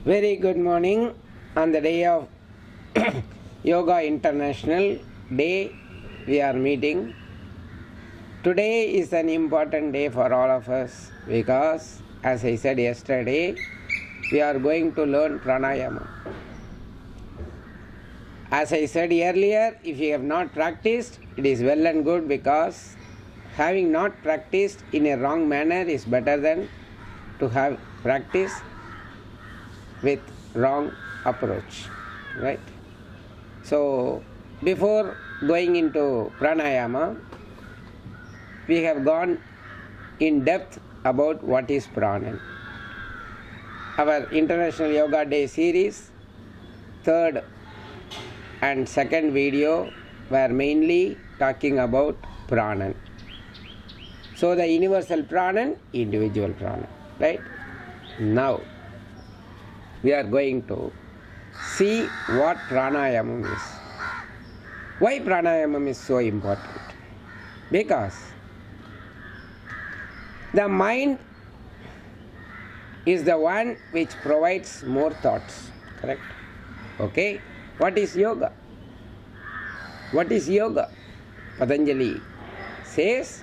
Very good morning on the day of Yoga International Day. We are meeting. Today is an important day for all of us because, as I said yesterday, we are going to learn Pranayama. As I said earlier, if you have not practiced, it is well and good because having not practiced in a wrong manner is better than to have practice with wrong approach, right? So, before going into Pranayama, we have gone in depth about what is Pranan. Our International Yoga Day series, third and second video were mainly talking about Pranan. So, the universal Pranan, individual Pranan, right? Now, we are going to see what Pranayamam is. Why Pranayamam is so important? Because the mind is the one which provides more thoughts, correct? Okay? What is yoga? What is yoga? Patanjali says,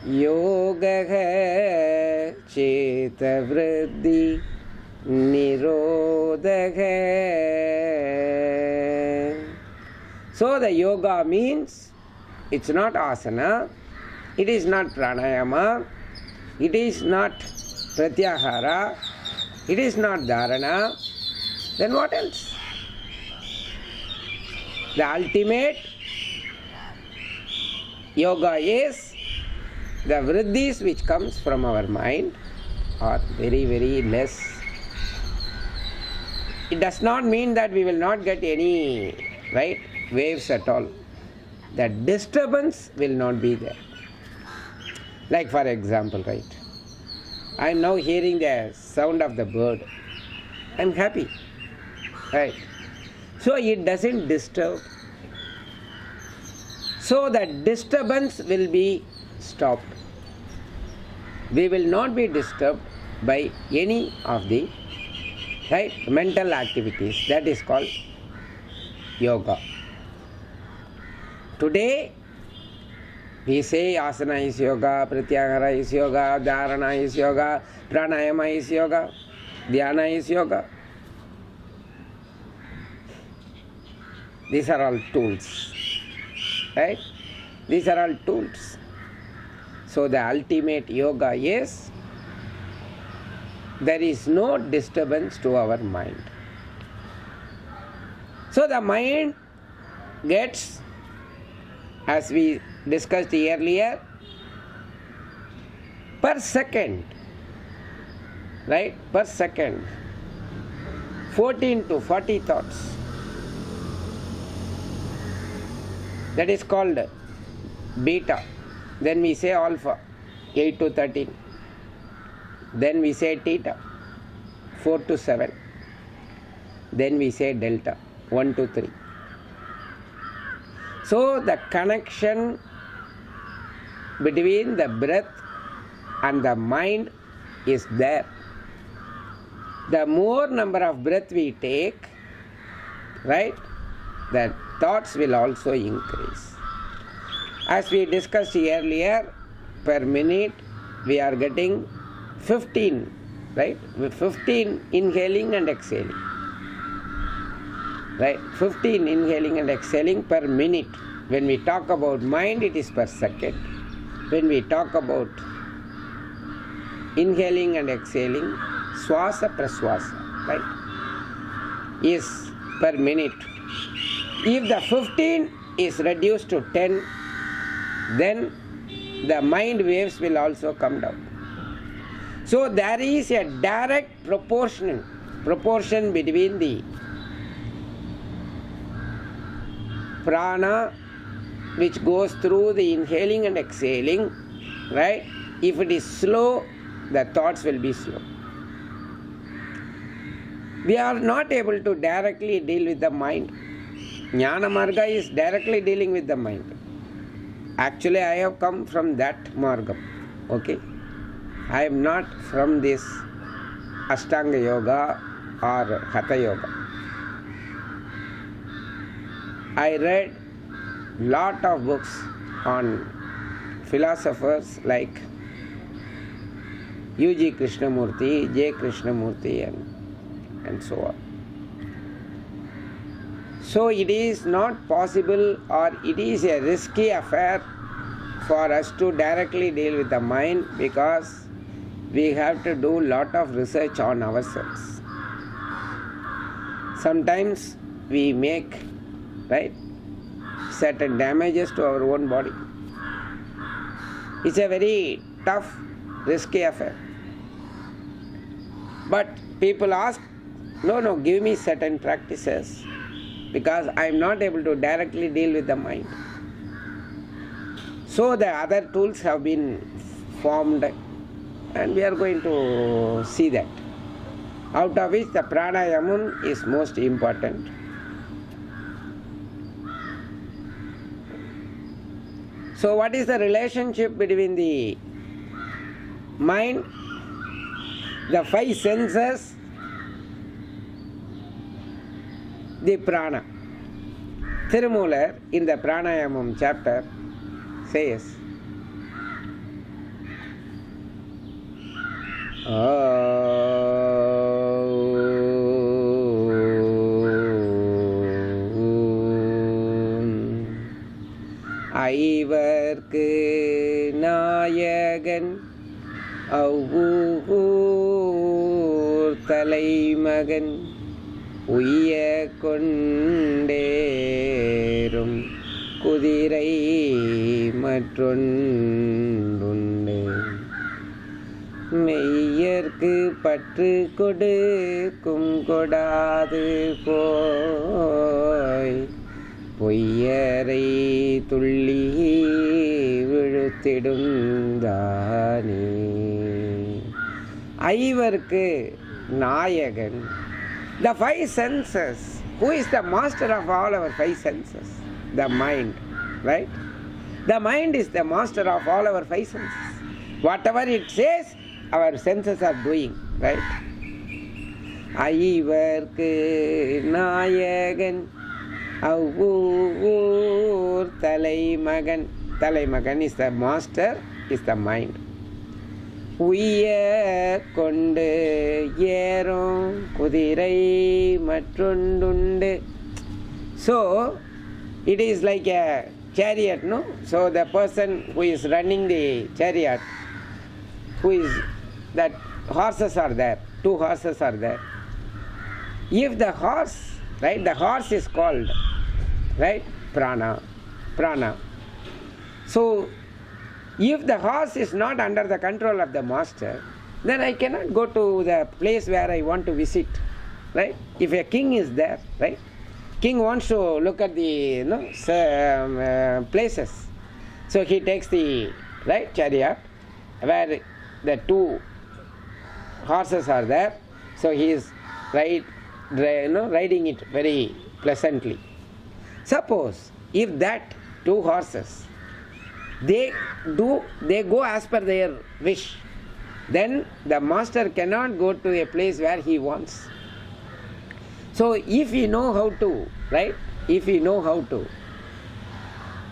Yoga hai cheta vriddhi nirodha hai. So the yoga means it's not asana, it is not pranayama, it is not pratyahara, it is not dharana. Then what else? The ultimate yoga is the vriddhis which comes from our mind are very, very less. It does not mean that we will not get any, right, waves at all. The disturbance will not be there. Like for example, right, I am now hearing the sound of the bird. I am happy, right? So it doesn't disturb. So the disturbance will be stopped. We will not be disturbed by any of the mental activities. That is called yoga. Today we say asana is yoga, pratyahara is yoga, dharana is yoga, pranayama is yoga, dhyana is yoga. These are all tools, right? These are all tools. So the ultimate yoga is there is no disturbance to our mind. So the mind gets, as we discussed earlier, per second, right? Per second, 14 to 40 thoughts. That is called beta. Then we say alpha, 8 to 13. Then we say theta, 4 to 7. Then we say delta, 1 to 3. So the connection between the breath and the mind is there. The more number of breath we take, right, the thoughts will also increase. As we discussed earlier, per minute we are getting 15, right? With 15 inhaling and exhaling. Right? 15 inhaling and exhaling per minute. When we talk about mind, it is per second. When we talk about inhaling and exhaling, swasa praswasa, right, is per minute. If the 15 is reduced to 10, then the mind waves will also come down. So there is a direct proportion between the prana which goes through the inhaling and exhaling, right? If it is slow, the thoughts will be slow. We are not able to directly deal with the mind. Jnana Marga is directly dealing with the mind. Actually, I have come from that margam. Okay? I am not from this Ashtanga Yoga or Hatha Yoga. I read lot of books on philosophers like U.G. Krishnamurti, J. Krishnamurti and so on. So it is not possible, or it is a risky affair for us to directly deal with the mind, because we have to do lot of research on ourselves. Sometimes we make, right, certain damages to our own body. It's a very tough, risky affair. But people ask, no, give me certain practices, because I am not able to directly deal with the mind. So the other tools have been formed, and we are going to see that. Out of which the Pranayamam is most important. So what is the relationship between the mind, the five senses, the prana? Thirumoolar in the Pranayamam chapter says, ஐவர்க்கு நாயகன் அவ்வூர் தலைமகன் உய்ய கொண்டேரும் குதிரை மற்றொன்றுண்டு மெய்யர்க்கு பற்று கொடுக்கும் கொடாது போய் பொய்யரை துள்ளி விழுத்திடும் தானே. ஐவர்க்கு நாயகன், the five senses. Who is the master of all our five senses? The mind, right? The mind is the master of all our five senses. Whatever it says, our senses are doing, right? ஐவர்க்கு நாயகன் அவ்வூர் தலைமகன். தலைமகன் is the master, is the mind. உய்ய கொண்டு ஏறும் குதிரை மற்றொன்றுண்டு. So it is like a chariot, no? So the person who is running the chariot, who is that horses are there, two horses are there. If the horse, right, the horse is called, right, prana. So if the horse is not under the control of the master, then I cannot go to the place where I want to visit, right? If a king is there, right, king wants to look at the places, so he takes the right chariot where the two horses are there, so he is riding it very pleasantly. Suppose if that two horses they go as per their wish, then the master cannot go to a place where he wants. So if we know how to, right, if we know how to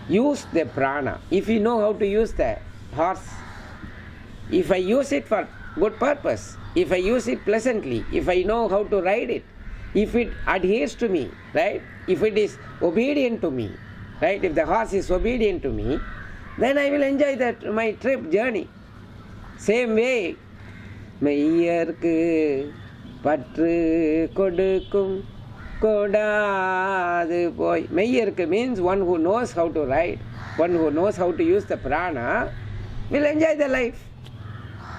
use the prana, if we know how to use the horse, if I use it for good purpose, if I use it pleasantly, if I know how to ride it, if it adheres to me, right, if it is obedient to me, right, if the horse is obedient to me, then I will enjoy that my trip journey. Same way, மெய்யர்க்கு பற்று கொடுக்கும் கொடாது போய். மெய்யர்க்கு means one who knows how to ride, one who knows how to use the prana will enjoy the life.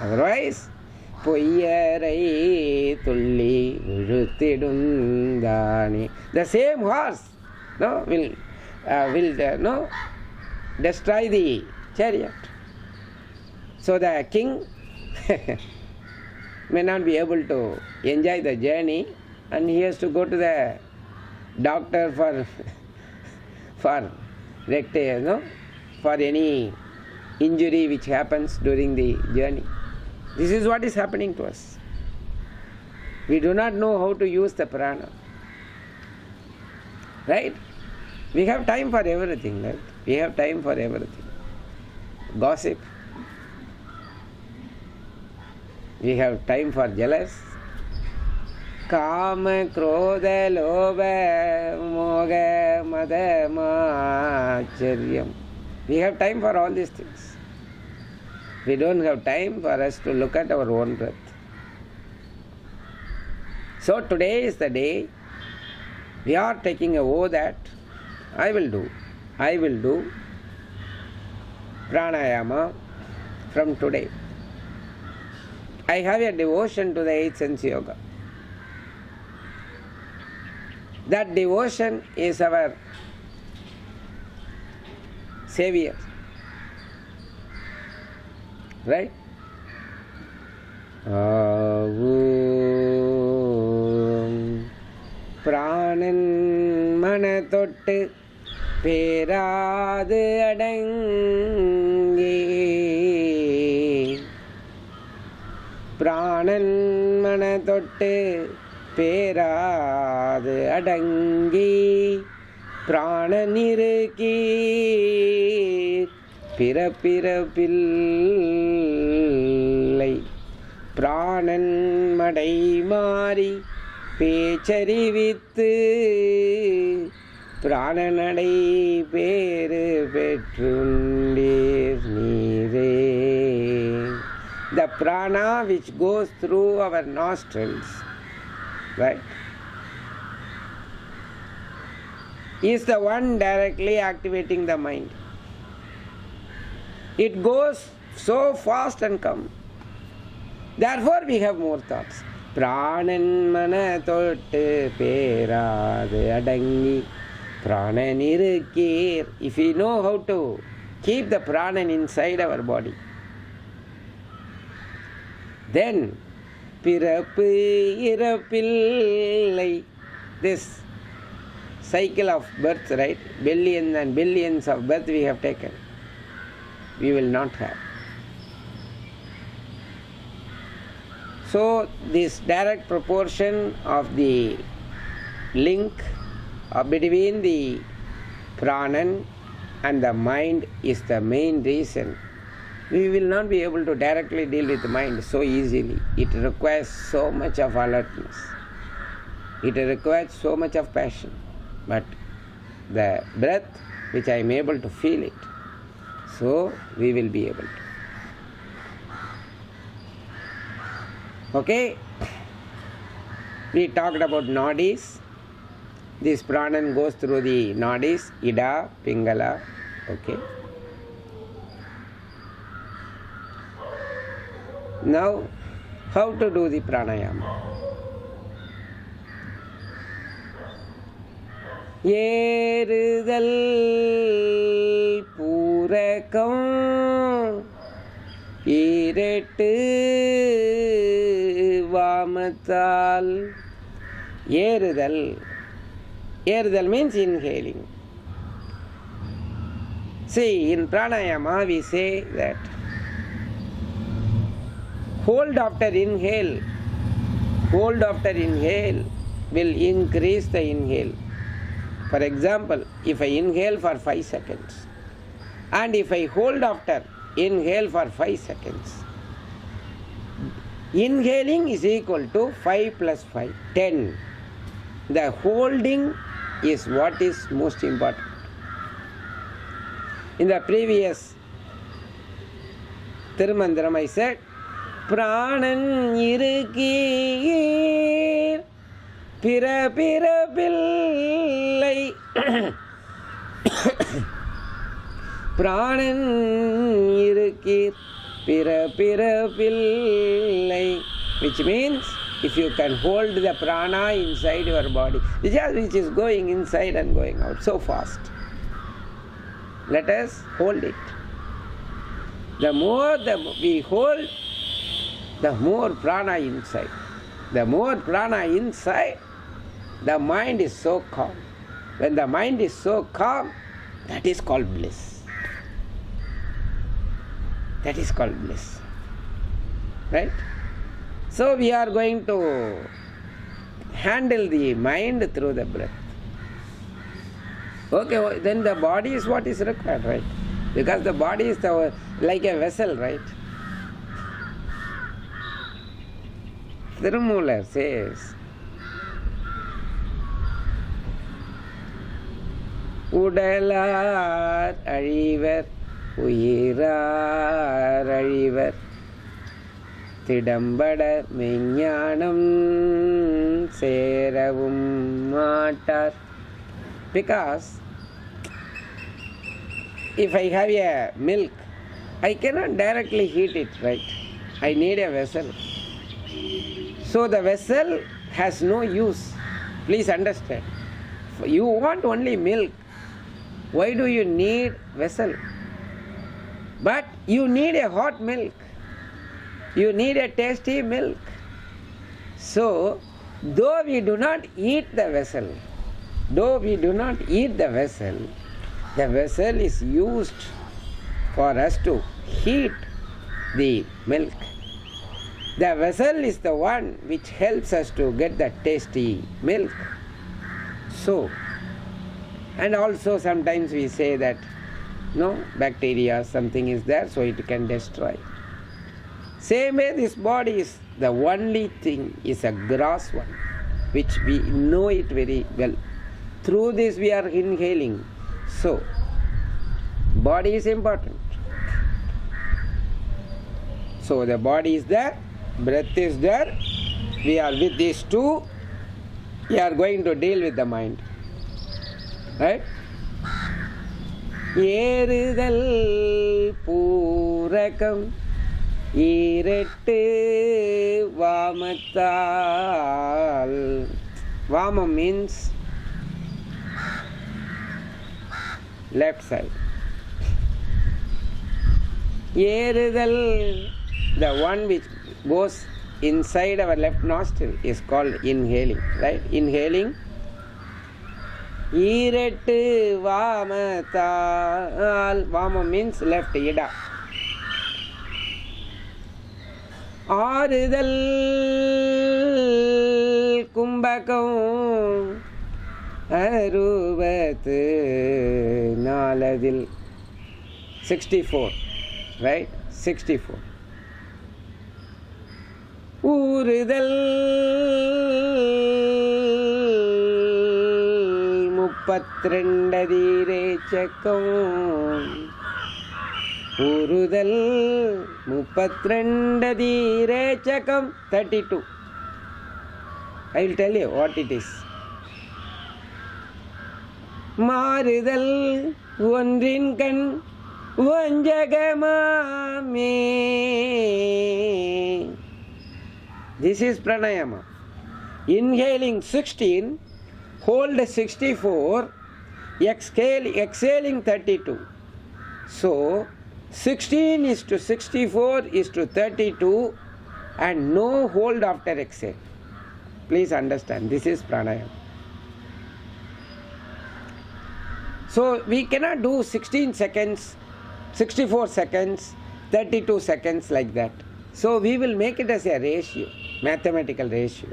Otherwise, பொய்யரை துள்ளி விழுத்திடும் தானே. The same horse will destroy the chariot. So the king may not be able to enjoy the journey, and he has to go to the doctor for any injury which happens during the journey. This is what is happening to us. We do not know how to use the prana. Right? We have time for everything, right? We have time for everything. Gossip. We have time for jealous. Kama, krodha, lobha, moga, mada, macharyam. We have time for all these things. We don't have time for us to look at our own breath. So today is the day we are taking a vow that I will do pranayama from today. I have a devotion to the 8th sense yoga. That devotion is our savior. Right? Pranan manatottu peradu adangi. Pranan manatottu peradu adangi. Prananirukki பிறப்பிறப்பில்லை பிராணன் மடை மாறி பேச்சறிவித்து பிராணனடை பேறு பெற்றுண்டீர் நீரே. The prana which goes through our nostrils, right, is the one directly activating the mind. It goes so fast and come. Therefore we have more thoughts. Pranan manatottu peradu adangi. Prananirukir. If we know how to keep the pranan inside our body, then pirappu irappillai, this cycle of birth, right? Billions and billions of birth we have taken, we will not have. So this direct proportion of the link between the pranan and the mind is the main reason we will not be able to directly deal with the mind so easily. It requires so much of alertness. It requires so much of passion. But the breath, which I am able to feel it, so we will be able to. Okay? We talked about nadis. This pranan goes through the nadis, ida, pingala. Okay? Now, how to do the pranayama? ஏறுதல் பூரகம் ஈரட்டு வாமத்தால். ஏறுதல். Éறுதல் means inhaling. See, in pranayama we say that hold after inhale will increase the inhale. For example, if I inhale for 5 seconds and if I hold after inhale for 5 seconds, inhaling is equal to 5 plus 5, 10. The holding is what is most important. In the previous Thirumandiram I said, Pranan irukir பிறப்பிறப்பில்லை பிராணன் இருக்கீர் பிறப்பிறப்பில்லை, which means if you can hold the prana inside your body, which is going inside and going out so fast, let us hold it. The more we hold, the more prana inside. The more prana inside, the mind is so calm. When the mind is so calm, that is called bliss. That is called bliss. Right? So we are going to handle the mind through the breath. Okay, then the body is what is required, right? Because the body is like a vessel, right? Thirumoolar says, Udalar Arivar Uyirar Arivar Tidambada Minyanam Seravum Matar. Because if I have a milk, I cannot directly heat it, right? I need a vessel. So the vessel has no use. Please understand. You want only milk. Why do you need vessel? But you need a hot milk. You need a tasty milk. So, though we do not eat the vessel, the vessel is used for us to heat the milk. The vessel is the one which helps us to get the tasty milk. So, and also sometimes we say that no bacteria, something is there, so it can destroy. Same way this body is the only thing, is a gross one, which we know it very well. Through this we are inhaling. So, body is important. So the body is there, breath is there. We are with these two. We are going to deal with the mind. Right? Erudal Purakam Irettu Vamatal. Vama means left side. Erudal, the one which goes inside our left nostril, is called inhaling. Right? Inhaling. Irettu Vamatal. Vama means left, ida. Arudal Kumbakam Aruvatu Naladil. 64. Right? 64. Urudal Muppatrendadire Chakam. Urudal Muppatrendadire Chakam. 32. I will tell you what it is. Marudal Ondrinkan Vanjagamame. This is Pranayama. Inhaling 16, hold 64, exhaling 32. So, 16 is to 64 is to 32 and no hold after exhale. Please understand, this is Pranayama. So, we cannot do 16 seconds, 64 seconds, 32 seconds like that. So, we will make it as a ratio, mathematical ratio.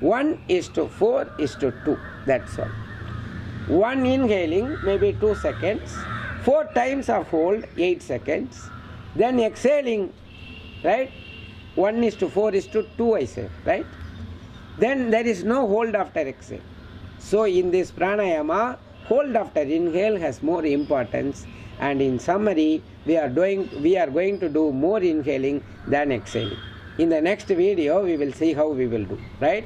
1:4:2, that's all. 1 inhaling, maybe 2 seconds, 4 times of hold, 8 seconds, then exhaling, right? 1:4:2 I say, right? Then there is no hold after exhale. So, in this pranayama, hold after inhale has more importance, and in summary, we are going to do more inhaling than exhaling. In the next video, we will see how we will do, right?